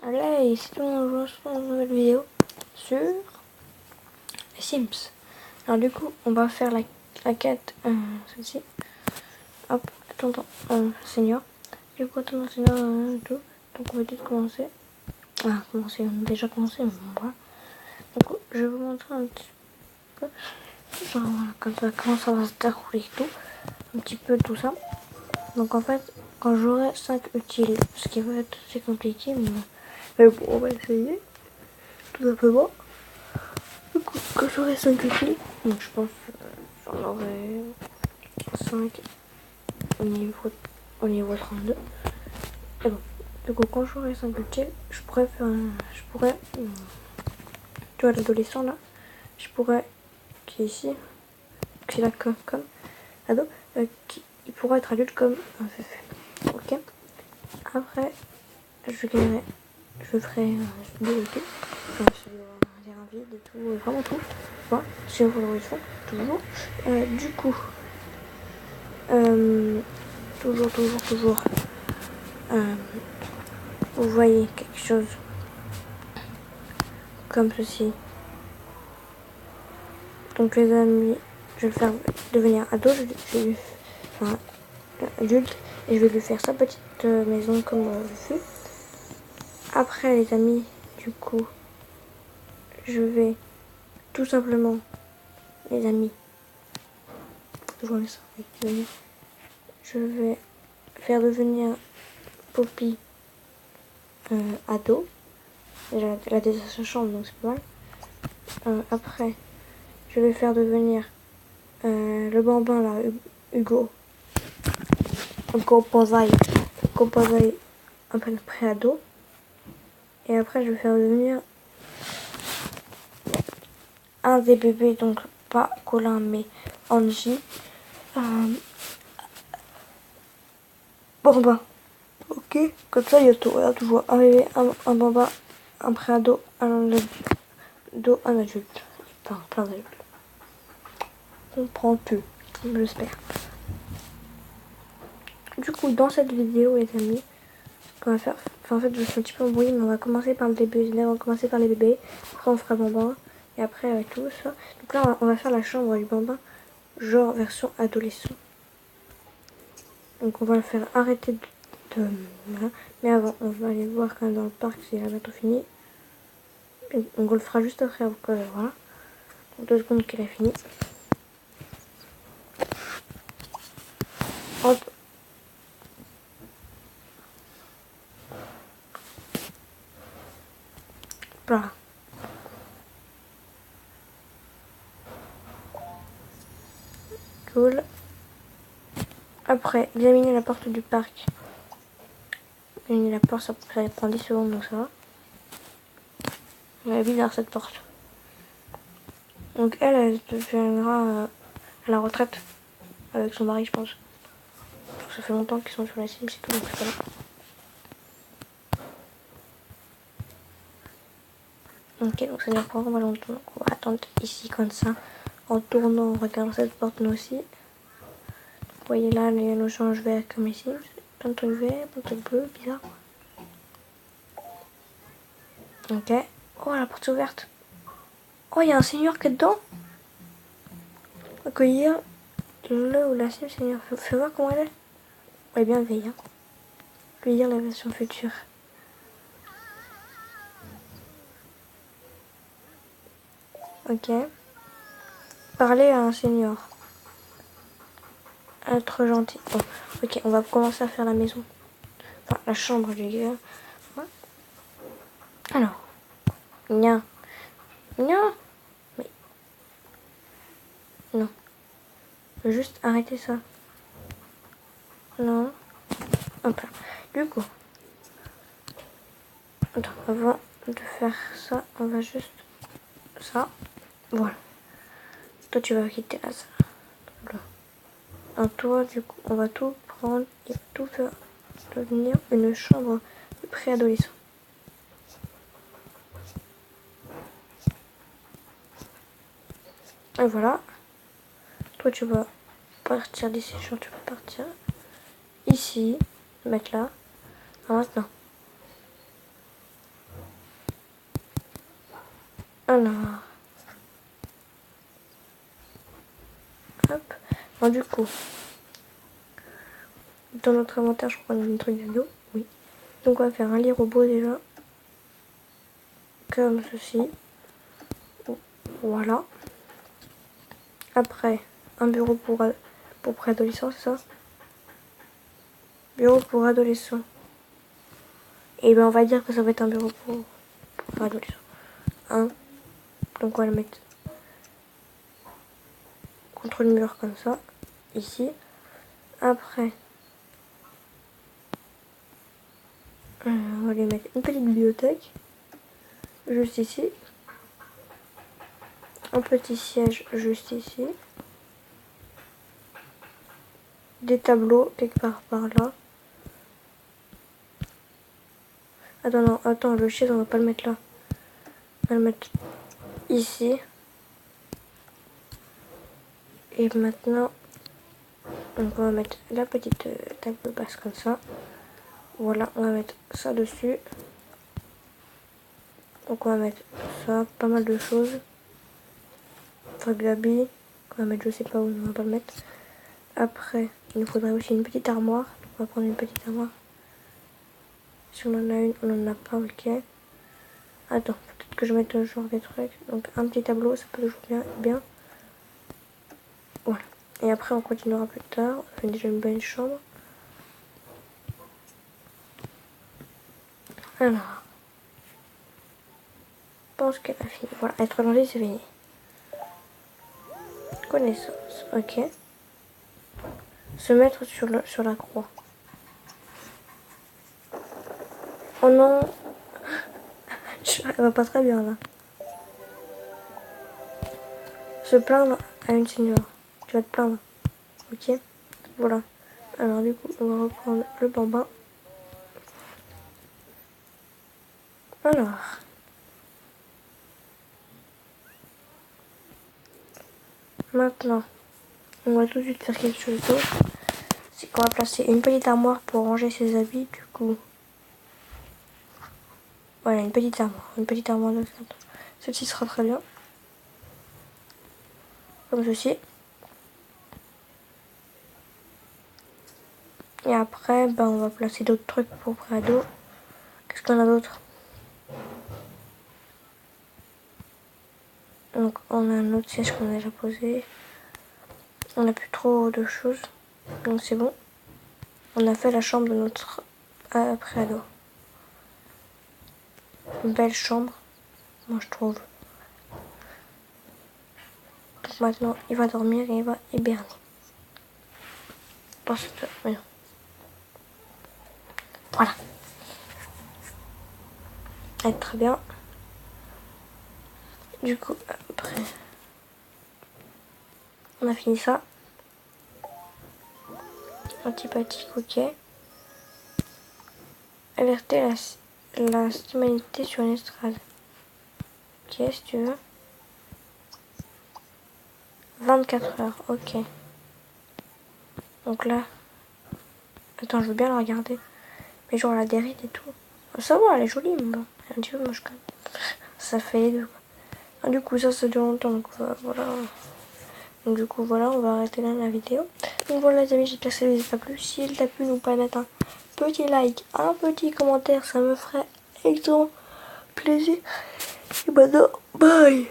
Allez, ici on joue dans une nouvelle vidéo sur les Sims. Alors du coup, on va faire la quête, celle-ci. Hop, attends, senior. Du coup, attends, senior, tout. Donc on va tout commencer. Ah, commencer, on a déjà commencé, mais bon, voilà. Donc je vais vous montrer un petit peu. Genre voilà, comme ça, comment ça va se dérouler et tout. Un petit peu tout ça. Donc en fait, quand j'aurai 5 utiles, ce qui va être assez compliqué, mais bon, on va essayer. Tout simplement. Du coup, quand j'aurai 5 utiles, donc je pense j'en aurai 5 au niveau 32. Et bon, du coup, quand j'aurai 5 utiles, je pourrais, tu vois, l'adolescent là, je pourrais, qui est ici, qui est là comme ado, il pourra être adulte comme un FF. Ok. Après, je gagnerai, je ferai des études, des vide et tout, vraiment tout. Voilà, si vous le fond, toujours. Du coup, toujours, vous voyez quelque chose comme ceci. Donc les amis, je vais le faire devenir ado, enfin, adulte, et je vais lui faire sa petite maison comme je fais. Après les amis, du coup, je vais tout simplement, les amis, toujours les amis, je vais faire devenir Poppy ado. Déjà, elle a déjà sa chambre, donc c'est pas mal. Après, je vais faire devenir le bambin là, Hugo. Hugo Pozaï un peu pré-ado. Et après, je vais faire devenir un des bébés, donc pas Colin, mais Angie. Bambin. Ok, comme ça, il y a tout. Regarde, tu vois un bébé, un bambin, un pré-ado, un adulte. Enfin, plein d'adultes. On prend tout, j'espère. Du coup, dans cette vidéo, les amis, qu'on va faire, enfin, en fait, je suis un petit peu embrouillée, mais on va commencer par le début. On va commencer par les bébés, après on fera bambin, et après avec tout ça. Donc là, on va faire la chambre du bambin, genre version adolescent. Donc on va le faire arrêter voilà. Mais avant, on va aller voir quand même dans le parc s'il a bientôt fini. Et on le fera juste après, voilà. Donc 2 secondes qu'il a fini. Hop. Voilà. Cool. Après, examiner la porte du parc. Examiner la porte, ça prend 10 secondes, donc ça va. Elle est bizarre cette porte. Donc elle deviendra à la retraite avec son mari, je pense. Ça fait longtemps qu'ils sont sur la Sims et tout, donc c'est pas là. Ok, donc ça veut dire qu'on va attendre ici comme ça. En tournant, on regarde cette porte nous aussi. Vous voyez là, il y a nos changes verts comme ici. Plein de trucs verts, plein de trucs bleus, bizarre. Ok. Oh, la porte est ouverte. Oh, il y a un seigneur qui est dedans. Accueillir le ou la Sim seigneur. Fais voir comment elle est. Elle est bienveillante. Accueillir la version future. Ok. Parler à un seigneur. Être gentil. Bon, ok, on va commencer à faire la maison. Enfin, la chambre du gars. Ouais. Alors. Nia. Nia. Mais. Non. Je vais juste arrêter ça. Non. Hop là. Du coup. Attends, avant de faire ça, on va juste... Ça. Voilà. Toi, tu vas quitter la salle. Un toi, du coup, on va tout prendre et tout faire devenir une chambre de préadolescent. Et voilà. Toi, tu vas partir d'ici. Genre, tu vas partir ici. Mettre là. Alors, maintenant. Alors. Hop. Bon, du coup. Dans notre inventaire, je crois qu'on a un truc vidéo. Oui. Donc on va faire un lit robot déjà. Comme ceci. Voilà. Après, un bureau pour préadolescents, c'est ça? Bureau pour adolescents. Et ben on va dire que ça va être un bureau pour adolescents. Hein. Donc on va le mettre contre le mur comme ça. Ici. Après, on va lui mettre une petite bibliothèque. Juste ici. Un petit siège juste ici. Des tableaux quelque part par là. Attends, non, attends, le chaise, on va pas le mettre là. On va le mettre ici. Et maintenant, on va mettre la petite table basse comme ça. Voilà, on va mettre ça dessus. Donc on va mettre ça, pas mal de choses. Enfin, de l'habit. On va mettre, je sais pas où, on va pas le mettre. Après, il nous faudrait aussi une petite armoire. Donc on va prendre une petite armoire. Si on en a une, on en a pas, ok. Attends, peut-être que je mette genre des trucs. Donc un petit tableau, ça peut toujours bien. Voilà. Et après on continuera plus tard. On fait déjà une bonne chambre. Alors. Je pense qu'elle a fini. Voilà, être rangée, c'est fini. Connaissance, ok. Se mettre sur la croix. Oh non. Elle va pas très bien là. Se plaindre à une senior. Tu vas te plaindre. Ok. Voilà. Alors du coup, on va reprendre le bambin. Alors. Maintenant, on va tout de suite faire quelque chose d'autre. C'est qu'on va placer une petite armoire pour ranger ses habits. Du coup. Voilà, une petite armoire. Une petite armoire de centre. Celle-ci sera très bien. Comme ceci. Et après, ben, on va placer d'autres trucs pour préado. Qu'est-ce qu'on a d'autre? Donc on a un autre siège qu'on a déjà posé. On n'a plus trop de choses. Donc c'est bon. On a fait la chambre de notre préado. Une belle chambre. Moi je trouve. Donc maintenant il va dormir et il va hiberner. Voilà. Elle est très bien. Du coup, après, on a fini ça. Antipathique, ok. Alerter la humanité sur une estrade. Ok, si tu veux. 24 heures, ok. Donc là, attends, je veux bien la regarder. Mais genre la dérive et tout. Ça va, elle est jolie, mais bon. Un petit peu moche quand même. Ça fait les deux. Ah, du coup, ça dure longtemps. Donc voilà. Donc du coup, voilà, on va arrêter là la vidéo. Donc voilà les amis, j'espère que ça vous a plu. Si il t'a plu, n'oublie pas de mettre un petit like, un petit commentaire. Ça me ferait extrêmement plaisir. Et maintenant, bye.